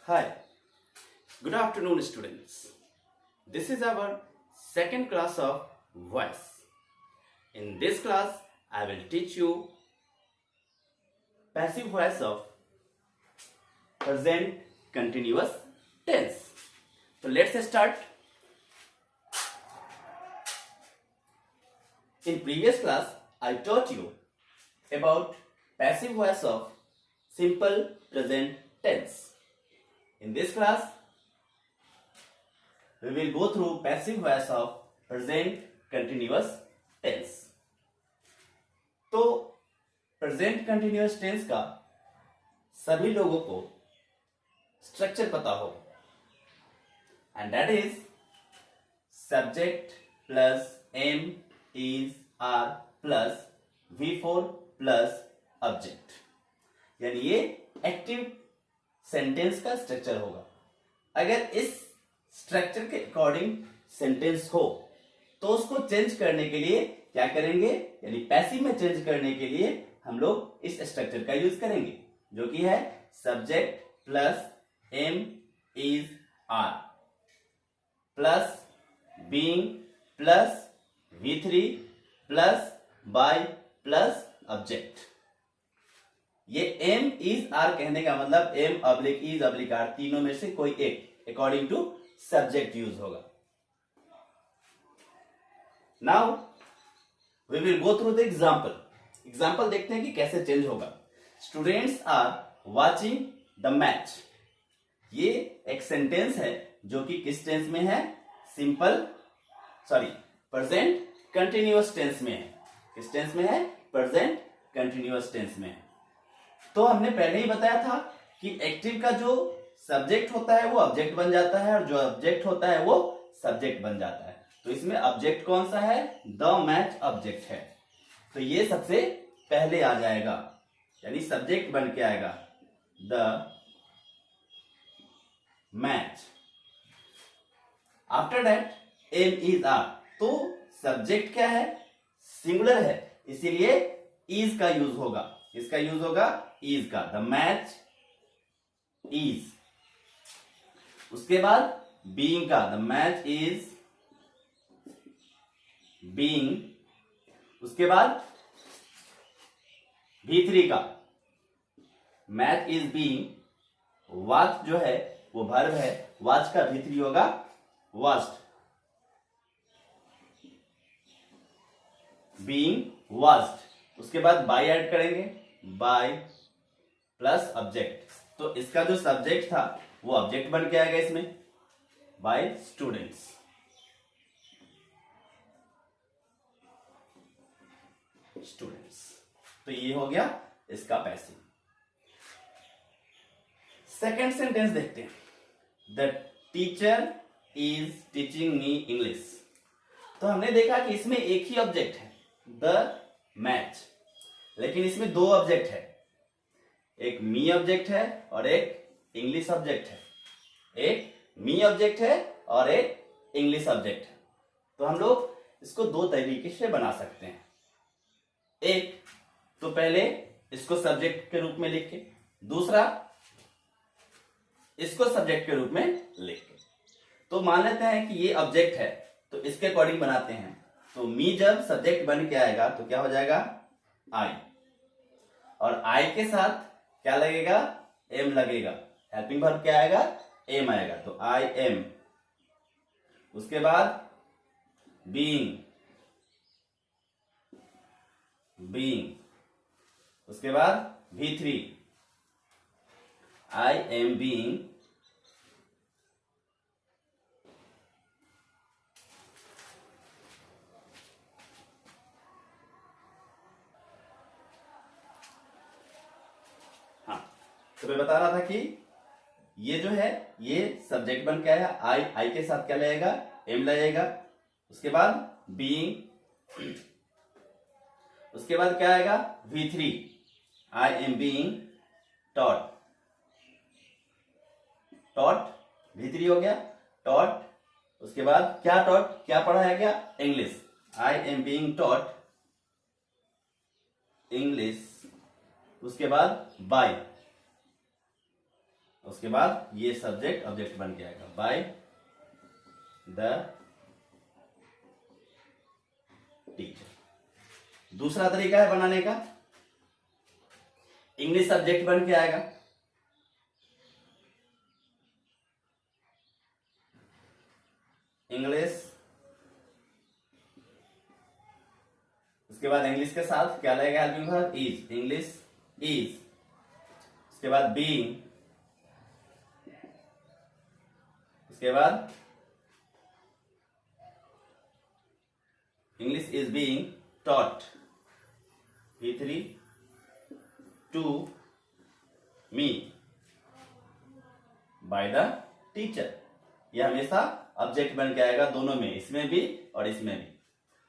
Hi, good afternoon, students. This is our second class of voice. In this class, I will teach you passive voice of present continuous tense. So let's start. In previous class, I taught you about passive voice of simple present tense. In this class, we will go through passive voice of present continuous tense. तो present continuous tense का सभी लोगों को structure पता हो, and that is subject plus am is are plus V4 plus object, यानी ये active sentence का स्ट्रक्चर होगा. अगर इस स्ट्रक्चर के अकॉर्डिंग सेंटेंस हो तो उसको चेंज करने के लिए क्या करेंगे, यानी पैसिव में चेंज करने के लिए हम लोग इस स्ट्रक्चर का यूज करेंगे, जो कि है subject plus am is are plus being plus V3 plus by plus object. ये एम इज आर कहने का मतलब am oblique is oblique are तीनों में से कोई एक अकॉर्डिंग टू सब्जेक्ट यूज होगा. Now we will go through the example देखते हैं कि कैसे चेंज होगा. Students are watching the match. ये एक सेंटेंस है जो कि किस टेंस में है, प्रेजेंट कंटिन्यूअस टेंस में है. किस टेंस में है, प्रेजेंट कंटिन्यूअस टेंस में है. तो हमने पहले ही बताया था कि एक्टिव का जो सब्जेक्ट होता है वो ऑब्जेक्ट बन जाता है और जो ऑब्जेक्ट होता है वो सब्जेक्ट बन जाता है. तो इसमें ऑब्जेक्ट कौन सा है, द मैच ऑब्जेक्ट है. तो ये सबसे पहले आ जाएगा, यानी सब्जेक्ट बन के आएगा the match. After that am is are. तो सब्जेक्ट क्या है, सिंगुलर है, इसीलिए इज का यूज होगा. इसका यूज होगा इज का, द मैच इज. उसके बाद बीइंग का, द मैच इज बीइंग. उसके बाद V3 का, मैच इज बीइंग. वॉच जो है वो वर्ब है, वॉच का V3 होगा वॉच्ड, बीइंग वॉच्ड. उसके बाद बाय ऐड करेंगे, बाय प्लस ऑब्जेक्ट. तो इसका जो सब्जेक्ट था वो ऑब्जेक्ट बन के आएगा इसमें, बाय स्टूडेंट्स. तो ये हो गया इसका पैसिव. सेकेंड सेंटेंस देखते हैं. The teacher is teaching me English. तो हमने देखा कि इसमें एक ही ऑब्जेक्ट है, द मैच, लेकिन इसमें दो ऑब्जेक्ट है, एक मी ऑब्जेक्ट है और एक इंग्लिश ऑब्जेक्ट है. एक मी ऑब्जेक्ट है और एक इंग्लिश ऑब्जेक्ट है. तो हम लोग इसको दो तरीके से बना सकते हैं. एक तो पहले इसको सब्जेक्ट के रूप में लिख के, दूसरा इसको सब्जेक्ट के रूप में लिख के. तो मान लेते हैं कि ये ऑब्जेक्ट है, तो इसके अकॉर्डिंग बनाते हैं. तो मी जब सब्जेक्ट बन के आएगा तो क्या हो जाएगा, आई. और आई के साथ क्या लगेगा, एम लगेगा. हेल्पिंग वर्ब क्या आएगा, एम आएगा. तो आई एम. उसके बाद बीइंग, उसके बाद V3, आई एम बीइंग. तो मैं बता रहा था कि ये जो है ये सब्जेक्ट बन के आया, आई के साथ क्या लगेगा, एम लगेगा. उसके बाद बीइंग, उसके बाद क्या आएगा, V3, I am being taught. V3 हो गया टॉट. उसके बाद क्या टॉट, क्या पढ़ाया गया, English. I am being taught English. उसके बाद बाय. उसके बाद ये सब्जेक्ट ऑब्जेक्ट बन के आएगा, बाय द टीचर। दूसरा तरीका है बनाने का, इंग्लिश सब्जेक्ट बन के आएगा, इंग्लिश, उसके बाद इंग्लिश के साथ क्या लगेगा helping verb, is, English is, उसके बाद बीइंग, उसके बाद English is being taught, V3 to me by the teacher. यह हमेशा ऑब्जेक्ट बन के आएगा दोनों में, इसमें भी और इसमें भी,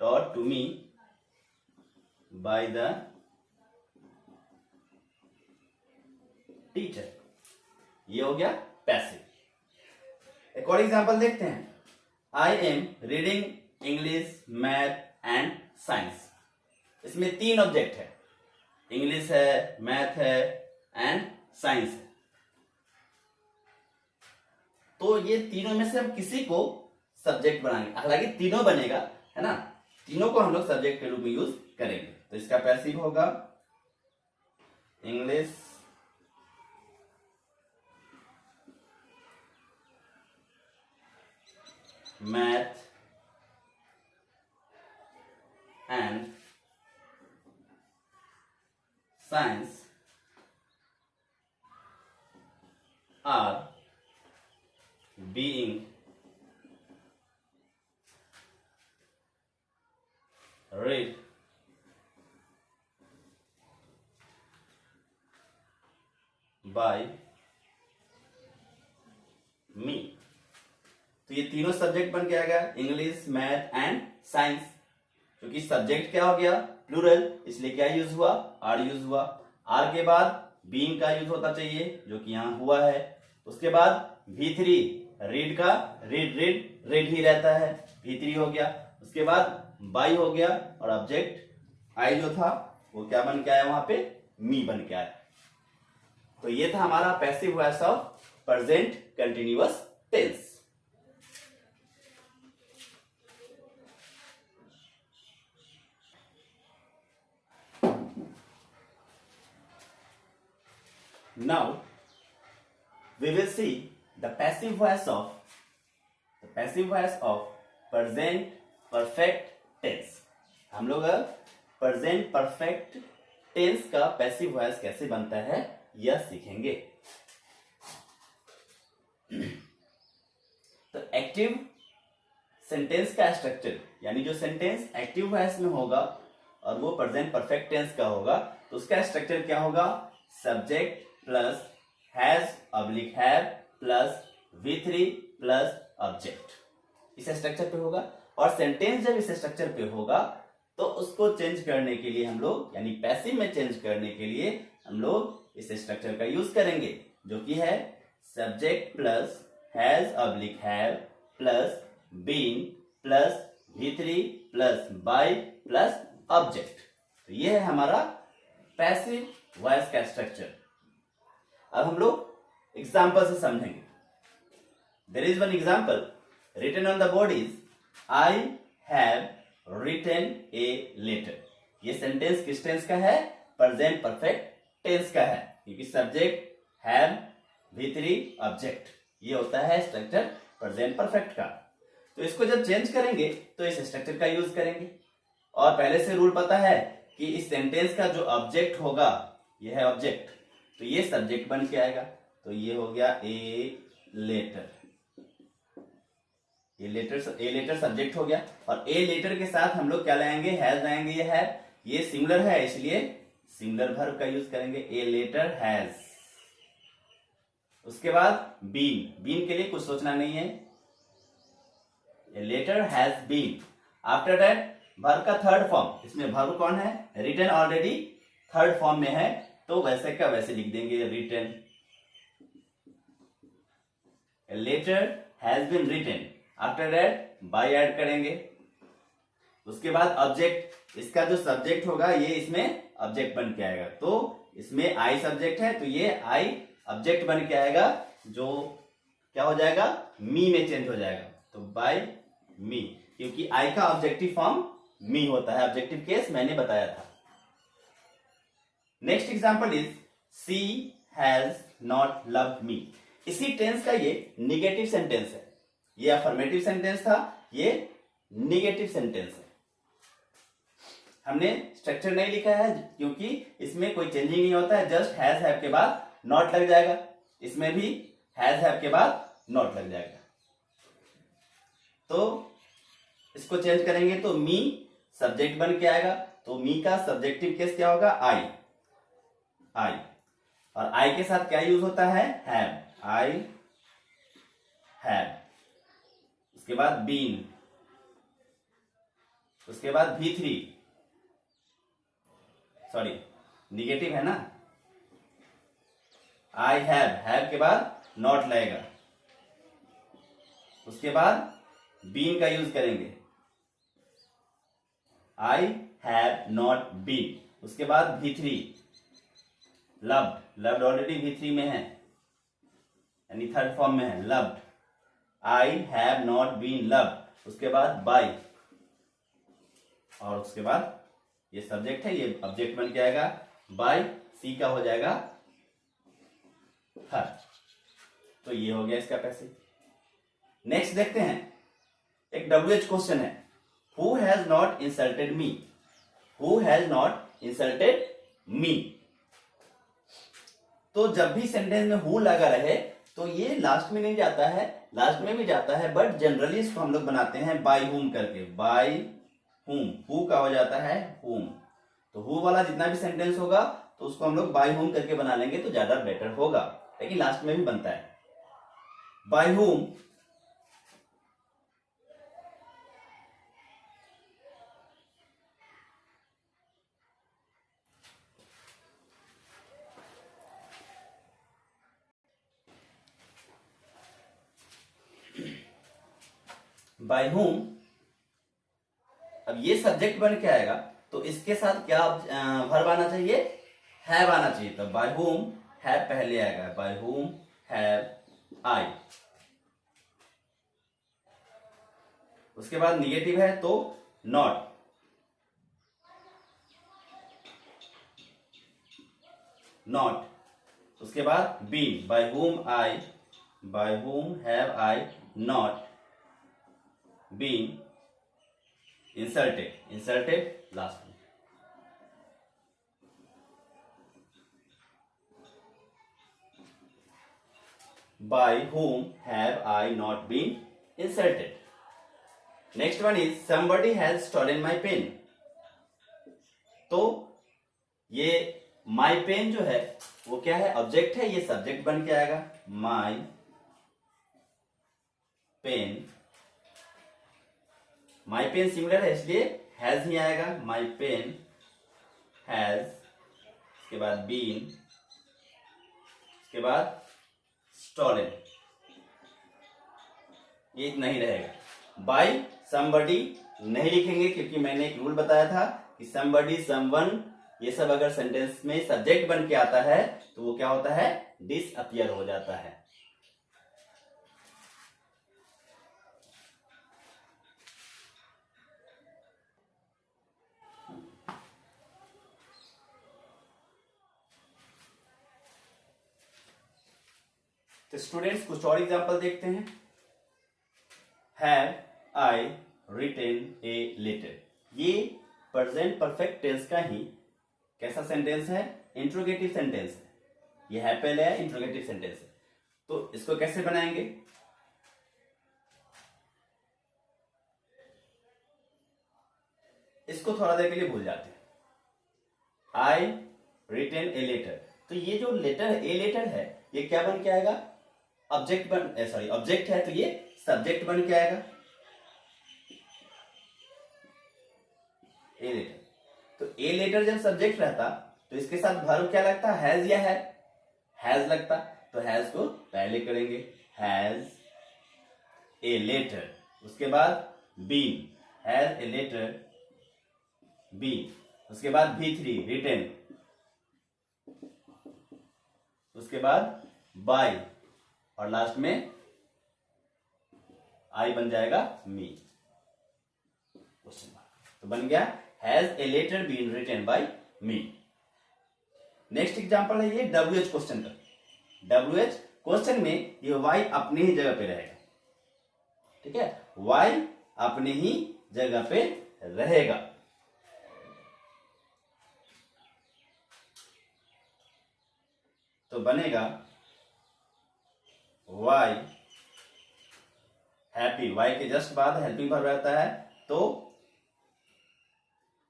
taught to me by the teacher. ये हो गया पैसिव। एक और एग्जांपल देखते हैं, I am reading English, maths and science. इसमें 3 ऑब्जेक्ट है, इंग्लिश है, मैथ है एंड साइंस है। तो ये तीनों में से हम किसी को सब्जेक्ट बनाएंगे, हालांकि तीनों बनेगा, है ना, तीनों को हम लोग सब्जेक्ट के रूप में यूज करेंगे। तो इसका पैसिव होगा English, maths and science are being read by me। तो ये तीनों सब्जेक्ट बन के आ गया, इंग्लिश, मैथ एंड साइंस। क्योंकि सब्जेक्ट क्या हो गया, प्लूरल, इसलिए क्या यूज हुआ, आर यूज हुआ। आर के बाद बीइंग का यूज होता चाहिए, जो कि यहां हुआ है। उसके बाद V3 रीड का, रीड रीड रीड ही रहता है, V3 हो गया। उसके बाद बाई हो गया, और ऑब्जेक्ट आई जो था वो क्या बन के आया वहां पे, मी बन के आया। तो ये था हमारा passive voice of present continuous tense. Now we will see the passive voice of present perfect tense। हम लोग प्रेजेंट परफेक्ट टेंस का पैसिव वॉइस कैसे बनता है यह सीखेंगे। तो एक्टिव सेंटेंस का स्ट्रक्चर, यानी जो सेंटेंस एक्टिव वॉइस में होगा और वो प्रेजेंट परफेक्ट टेंस का होगा, तो उसका स्ट्रक्चर क्या होगा, subject plus has oblique have plus V3 plus object, इस स्ट्रक्चर पे होगा। और सेंटेंस जब इस स्ट्रक्चर पे होगा तो उसको चेंज करने के लिए हम लोग, यानी पैसिव में चेंज करने के लिए हम लोग इस स्ट्रक्चर का यूज करेंगे, जो कि है subject plus has oblique have plus being plus V3 plus by plus object. तो ये है हमारा पैसिव वॉइस का स्ट्रक्चर। अब हम लोग एग्जाम्पल से समझेंगे। There is one example written on the board is I have written a letter. ये सेंटेंस किस टेंस का है, प्रेजेंट परफेक्ट टेंस का है, क्योंकि सब्जेक्ट हैव V3 ऑब्जेक्ट, ये होता है स्ट्रक्चर प्रेजेंट परफेक्ट का। तो इसको जब चेंज करेंगे तो इस स्ट्रक्चर का यूज करेंगे। और पहले से रूल पता है कि इस सेंटेंस का जो ऑब्जेक्ट होगा, यह है ऑब्जेक्ट, तो ये सब्जेक्ट बन के आएगा। तो ये हो गया a letter, a letter subject हो गया। और ए लेटर के साथ हम लोग क्या लाएंगे, हैज लाएंगे। ये है, ये सिंगुलर है इसलिए सिंगुलर वर्ब का यूज करेंगे, ए लेटर हैज। उसके बाद बीन के लिए कुछ सोचना नहीं है, a letter has been. After that verb का थर्ड फॉर्म, इसमें वर्ब कौन है, रिटन ऑलरेडी थर्ड फॉर्म में है, तो वैसे का वैसे लिख देंगे, written. Letter has been written, after that by add करेंगे। उसके बाद ऑब्जेक्ट, इसका जो सब्जेक्ट होगा ये इसमें ऑब्जेक्ट बन के आएगा। तो इसमें आई सब्जेक्ट है, तो ये आई ऑब्जेक्ट बन के आएगा, जो क्या हो जाएगा, मी में चेंज हो जाएगा, तो बाय मी, क्योंकि आई का ऑब्जेक्टिव फॉर्म मी होता है, ऑब्जेक्टिव केस मैंने बताया था। Next example is she has not loved me. इसी टेंस का ये निगेटिव सेंटेंस है, ये अफर्मेटिव सेंटेंस था, ये निगेटिव सेंटेंस है। हमने स्ट्रक्चर नहीं लिखा है क्योंकि इसमें कोई चेंजिंग नहीं होता है, जस्ट हैज हैव के बाद नॉट लग जाएगा, इसमें भी हैज हैव के बाद नॉट लग जाएगा। तो इसको चेंज करेंगे तो मी सब्जेक्ट बन के आएगा, तो मी का सब्जेक्टिव केस क्या होगा, आई, आई, और आई के साथ क्या यूज होता है, हैव, आई हैव, उसके बाद बीन, उसके बाद V3, सॉरी निगेटिव है ना, आई हैव के बाद नॉट लगेगा, उसके बाद बीन का यूज करेंगे, आई हैव नॉट बीन, उसके बाद V3 loved, loved already V3 में है यानी थर्ड फॉर्म में है, loved, I have not been loved, उसके बाद बाय, और उसके बाद ये सब्जेक्ट है, ये ऑब्जेक्ट बन के आएगा, बाय सी का हो जाएगा हर। तो ये हो गया इसका पैसेज। नेक्स्ट देखते हैं, एक WH क्वेश्चन है, who has not insulted me, who has not insulted me. तो जब भी सेंटेंस में हु लगा रहे तो ये लास्ट में नहीं जाता है, लास्ट में भी जाता है, बट जनरली इसको हम लोग बनाते हैं बाय हुम करके, बाय हुम, हु का हो जाता है हुम। तो हु वाला जितना भी सेंटेंस होगा तो उसको हम लोग बाय हुम करके बना लेंगे तो ज्यादा बेटर होगा, लेकिन लास्ट में भी बनता है बाय हुम। बाय हुम, अब ये सब्जेक्ट बन के आएगा तो इसके साथ क्या वर्ब आना चाहिए, हैव आना चाहिए। तो बाय हुम हैव पहले आएगा, बाय हुम हैव आई, उसके बाद निगेटिव है तो नॉट, नॉट, उसके बाद been, by whom I, by whom have I not been insulted, insulted last में। By whom have I not been insulted? Next one is somebody has stolen my pen. तो ये my pen जो है वो क्या है, ऑब्जेक्ट है, ये सब्जेक्ट बन के आएगा, my pen, my pen similar है इसलिए has ही आएगा, my pen has, उसके बाद been, उसके बाद स्टॉलन, ये इतना ही रहेगा। बाय समबडी नहीं लिखेंगे क्योंकि मैंने एक रूल बताया था कि समबडी, समवन, ये सब अगर सेंटेंस में सब्जेक्ट बन के आता है तो वो क्या होता है, डिसअपियर हो जाता है। तो स्टूडेंट्स कुछ और एग्जांपल देखते हैं। Have I written a letter, ये प्रेजेंट परफेक्ट टेंस का ही कैसा सेंटेंस है, इंट्रोगेटिव सेंटेंस है, ये है पहले है, इंट्रोगेटिव सेंटेंस है। तो इसको कैसे बनाएंगे, इसको थोड़ा देर के लिए भूल जाते हैं। आई रिटेन ए लेटर, तो ये जो लेटर ए लेटर है ये क्या बन के आएगा, ऑब्जेक्ट ऑब्जेक्ट है तो ये सब्जेक्ट बन के आएगा, ए लेटर। तो ए लेटर जब सब्जेक्ट रहता तो इसके साथ वर्ब क्या लगता, हैज या हैज लगता, तो हैज को पहले करेंगे, हैज ए लेटर, उसके बाद been, has a letter been, उसके बाद V3 रिटेन, उसके बाद बाय, और लास्ट में आई बन जाएगा मी, क्वेश्चन मार्क। तो बन गया has a letter been written by me. Next example है ये WH क्वेश्चन का। WH क्वेश्चन में ये वाई अपनी ही जगह पे रहेगा, ठीक है, वाई अपनी ही जगह पे रहेगा। तो बनेगा वाई हैप्पी, वाई के जस्ट बाद हेल्पिंग वर्ब रहता है, तो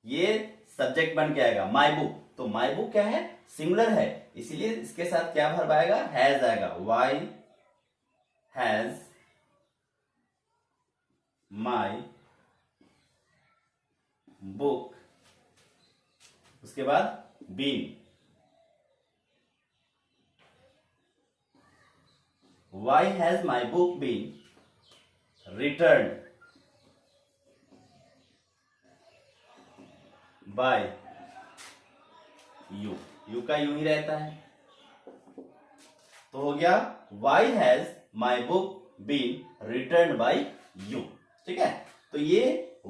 ये सब्जेक्ट बन के आएगा माई बुक। तो माई बुक क्या है, सिंगुलर है, इसीलिए इसके साथ क्या वर्ब आएगा, हैज आएगा। वाई हैज माई बुक, उसके बाद been, why has my book been returned by you, you का यू ही रहता है। तो हो गया why has my book been returned by you, ठीक है। तो ये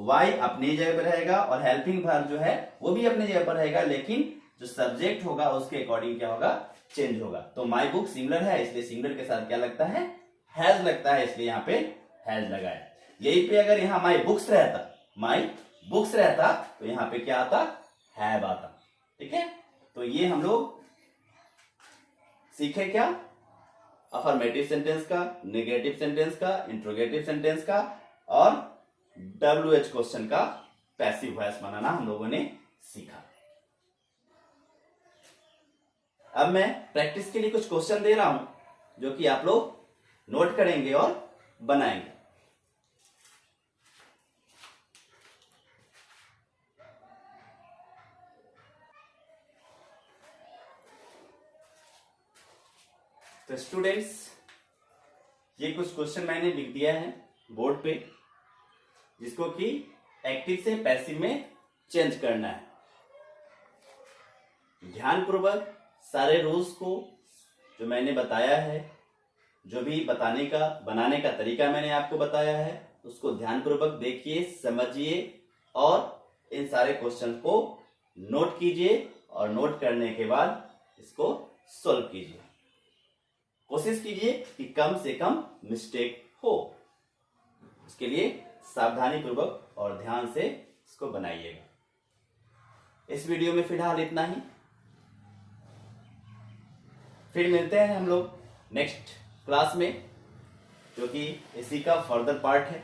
why अपनी जगह पर रहेगा और हेल्पिंग वर्ब जो है वो भी अपनी जगह पर रहेगा, लेकिन जो सब्जेक्ट होगा उसके अकॉर्डिंग क्या होगा, चेंज होगा। तो माई बुक सिंगुलर है, इसलिए सिंगुलर के साथ क्या लगता है, हैज लगता है, इसलिए यहाँ पे हैज लगा है। यही पे अगर यहाँ माई बुक्स रहता तो यहाँ पे क्या आता, हैव आता, ठीक है। तो ये हम लोग सीखे क्या, अफर्मेटिव सेंटेंस का, नेगेटिव सेंटेंस का, इंट्रोगेटिव सेंटेंस का और WH क्वेश्चन का पैसिव वॉइस बनाना हम लोगों ने सीखा। अब मैं प्रैक्टिस के लिए कुछ क्वेश्चन दे रहा हूं जो कि आप लोग नोट करेंगे और बनाएंगे। तो स्टूडेंट्स, ये कुछ क्वेश्चन मैंने लिख दिया है बोर्ड पे, जिसको कि एक्टिव से पैसिव में चेंज करना है। ध्यानपूर्वक सारे रूल्स को जो मैंने बताया है, जो भी बनाने का तरीका मैंने आपको बताया है, उसको ध्यानपूर्वक देखिए, समझिए और इन सारे क्वेश्चन को नोट कीजिए और नोट करने के बाद इसको सॉल्व कीजिए। कोशिश कीजिए कि कम से कम मिस्टेक हो, उसके लिए सावधानी पूर्वक और ध्यान से इसको बनाइएगा। इस वीडियो में फिलहाल इतना ही, फिर मिलते हैं हम लोग नेक्स्ट क्लास में, जो कि इसी का फर्दर पार्ट है।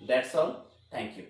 That's all, thank you.